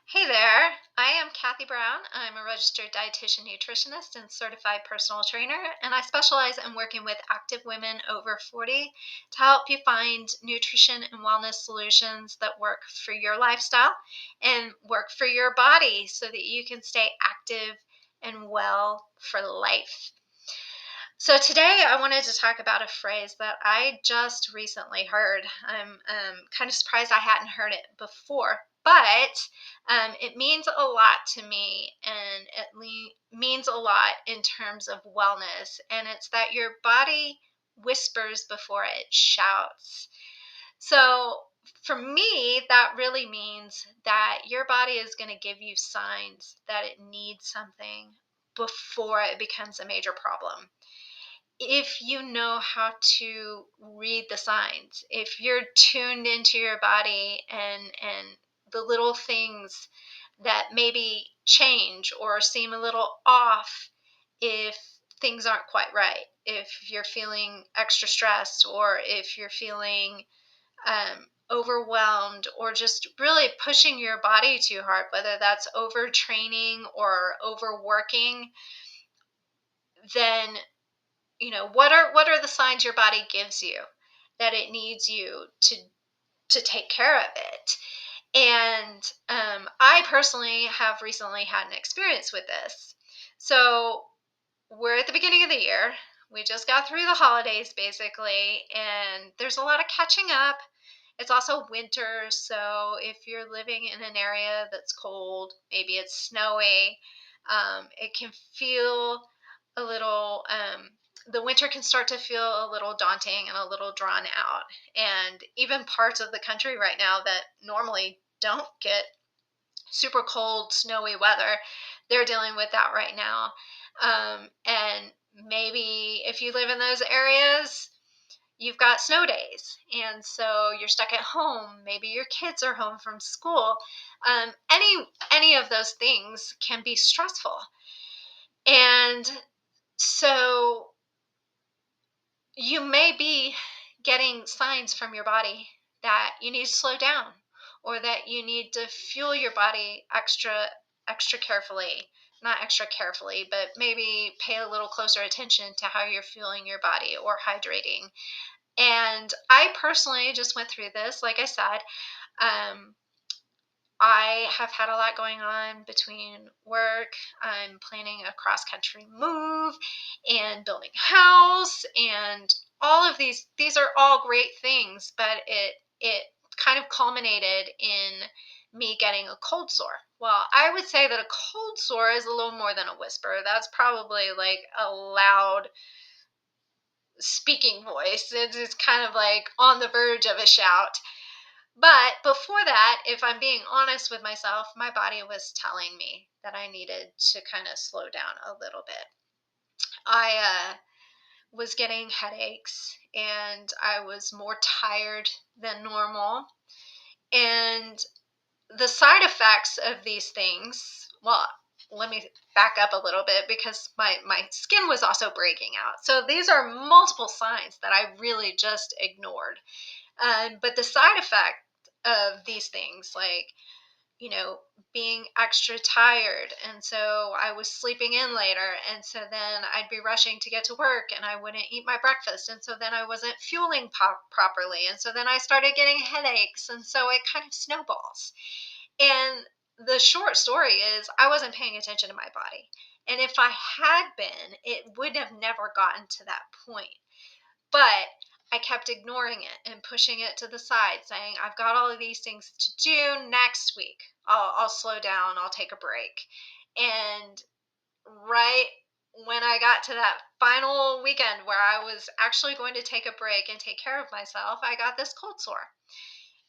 Hey there, I am Kathy Brown. I'm a registered dietitian nutritionist and certified personal trainer, and I specialize in working with active women over 40 to help you find nutrition and wellness solutions that work for your lifestyle and work for your body so that you can stay active and well for life. So today I wanted to talk about a phrase that I just recently heard. I'm kind of surprised I hadn't heard it before, but it means a lot to me, and means a lot in terms of wellness. And it's that your body whispers before it shouts. So for me, that really means that your body is going to give you signs that it needs something before it becomes a major problem. If you know how to read the signs, if you're tuned into your body and the little things that maybe change or seem a little off, if things aren't quite right, if you're feeling extra stressed, or if you're feeling overwhelmed, or just really pushing your body too hard, whether that's overtraining or overworking, then what are the signs your body gives you that it needs you to take care of it. And I personally have recently had an experience with this. So we're at the beginning of the year. We just got through the holidays basically, and there's a lot of catching up. It's also winter, so if you're living in an area that's cold, maybe it's snowy, it can feel a little, the winter can start to feel a little daunting and a little drawn out. And even parts of the country right now that normally don't get super cold, snowy weather, they're dealing with that right now. And maybe if you live in those areas, you've got snow days, and so you're stuck at home. Maybe your kids are home from school. Any of those things can be stressful, and so you may be getting signs from your body that you need to slow down, or that you need to fuel your body extra carefully. Not extra carefully, but maybe pay a little closer attention to how you're fueling your body or hydrating. And I personally just went through this. Like I said, um, I have had a lot going on between work. I'm planning a cross country move and building a house, and all of these are all great things, but it kind of culminated in me getting a cold sore. Well, I would say that a cold sore is a little more than a whisper. That's probably like a loud speaking voice. It's kind of like on the verge of a shout. But before that, if I'm being honest with myself, my body was telling me that I needed to kind of slow down a little bit. I was getting headaches, and I was more tired than normal. And the side effects of these things, well, let me back up a little bit, because my skin was also breaking out. So these are multiple signs that I really just ignored. But the side effect of these things, like, being extra tired. And so I was sleeping in later. And so then I'd be rushing to get to work, and I wouldn't eat my breakfast. And so then I wasn't fueling properly. And so then I started getting headaches. And so it kind of snowballs. And the short story is, I wasn't paying attention to my body. And if I had been, it would have never gotten to that point. But I kept ignoring it and pushing it to the side, saying, I've got all of these things to do next week. I'll slow down. I'll take a break. And right when I got to that final weekend where I was actually going to take a break and take care of myself, I got this cold sore.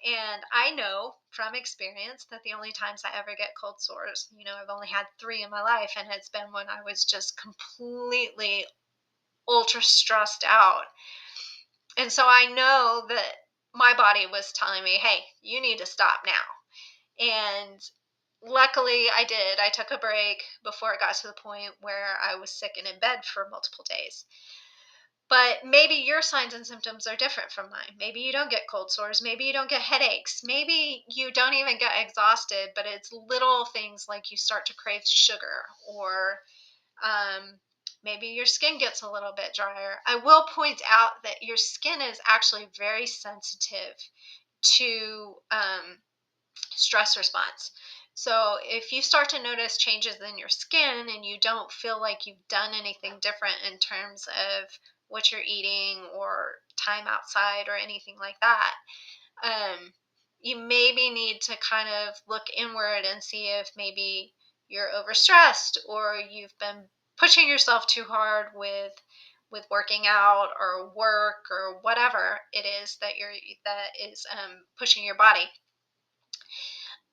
And I know from experience that the only times I ever get cold sores, I've only had 3 in my life, and it's been when I was just completely ultra stressed out. And so I know that my body was telling me, hey, you need to stop now. And luckily I did. I took a break before it got to the point where I was sick and in bed for multiple days. But maybe your signs and symptoms are different from mine. Maybe you don't get cold sores. Maybe you don't get headaches. Maybe you don't even get exhausted, but it's little things like you start to crave sugar, or maybe your skin gets a little bit drier. I will point out that your skin is actually very sensitive to stress response. So if you start to notice changes in your skin and you don't feel like you've done anything different in terms of what you're eating or time outside or anything like that, you maybe need to kind of look inward and see if maybe you're overstressed, or you've been pushing yourself too hard with working out or work or whatever it is that is pushing your body.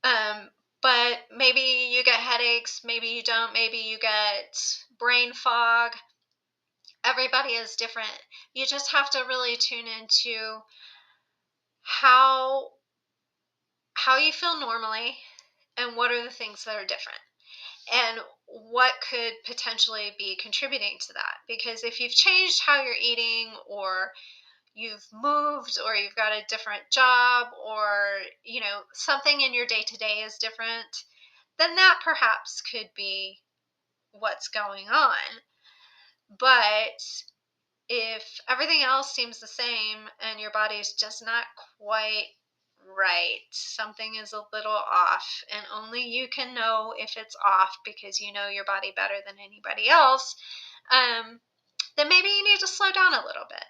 Um, but maybe you get headaches, maybe you don't, maybe you get brain fog. Everybody is different. You just have to really tune into how you feel normally, and what are the things that are different, and what could potentially be contributing to that. Because if you've changed how you're eating, or you've moved, or you've got a different job, or something in your day-to-day is different, then that perhaps could be what's going on. But if everything else seems the same and your body's just not quite right, something is a little off, and only you can know if it's off because you know your body better than anybody else, then maybe you need to slow down a little bit.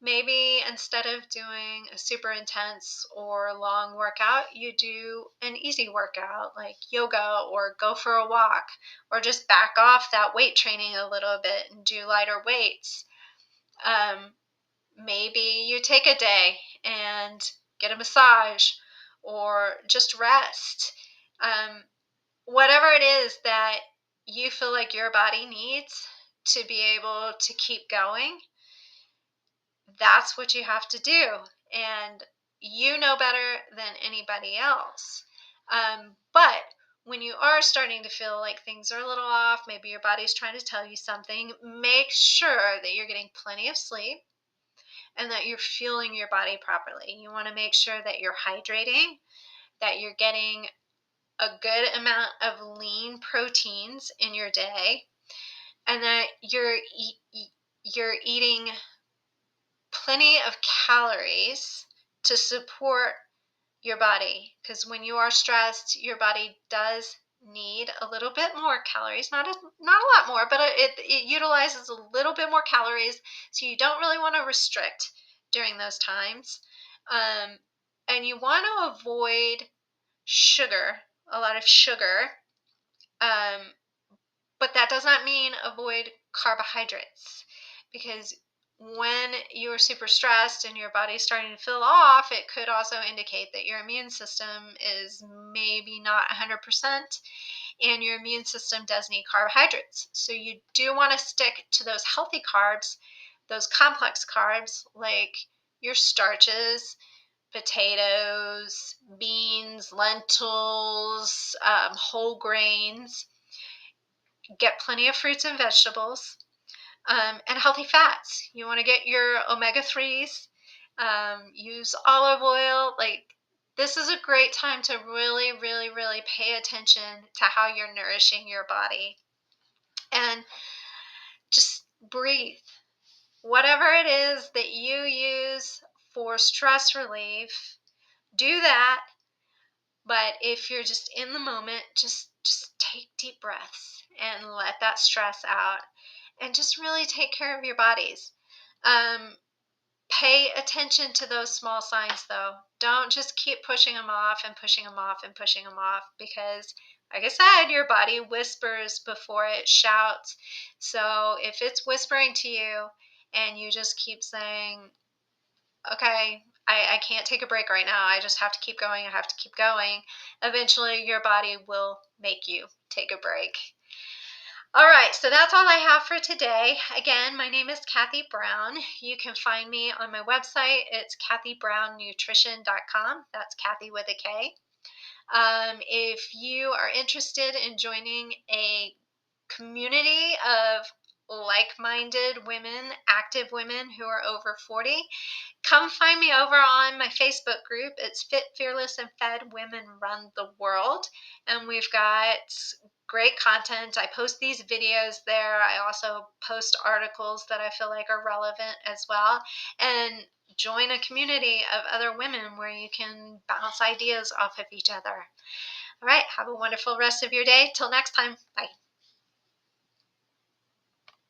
Maybe instead of doing a super intense or long workout, you do an easy workout like yoga, or go for a walk, or just back off that weight training a little bit and do lighter weights. Maybe you take a day and get a massage, or just rest. Whatever it is that you feel like your body needs to be able to keep going, that's what you have to do. And you know better than anybody else. But when you are starting to feel like things are a little off, maybe your body's trying to tell you something, make sure that you're getting plenty of sleep and that you're fueling your body properly. You want to make sure that you're hydrating, that you're getting a good amount of lean proteins in your day, and that you're eating plenty of calories to support your body. Because when you are stressed, your body does need a little bit more calories, not a lot more, but it utilizes a little bit more calories. So you don't really want to restrict during those times. And you want to avoid sugar, a lot of sugar. But that does not mean avoid carbohydrates, because when you're super stressed and your body's starting to feel off, it could also indicate that your immune system is maybe not 100%, and your immune system does need carbohydrates. So you do want to stick to those healthy carbs, those complex carbs like your starches, potatoes, beans, lentils, whole grains. Get plenty of fruits and vegetables, and healthy fats. You want to get your omega-3s, use olive oil. Like, this is a great time to really, really, really pay attention to how you're nourishing your body. And just breathe. Whatever it is that you use for stress relief, do that. But if you're just in the moment, just take deep breaths and let that stress out, and just really take care of your bodies. Pay attention to those small signs, though. Don't just keep pushing them off and pushing them off and pushing them off, because, like I said, your body whispers before it shouts. So if it's whispering to you and you just keep saying, okay, I can't take a break right now, I just have to keep going, I have to keep going, eventually your body will make you take a break. All right, so that's all I have for today. Again, my name is Kathy Brown. You can find me on my website. It's kathybrownnutrition.com. That's Kathy with a K. If you are interested in joining a community of like-minded women, active women who are over 40, come find me over on my Facebook group. It's Fit, Fearless, and Fed Women Run the World. And we've got great content. I post these videos there. I also post articles that I feel like are relevant as well. And join a community of other women where you can bounce ideas off of each other. All right. Have a wonderful rest of your day. Till next time. Bye.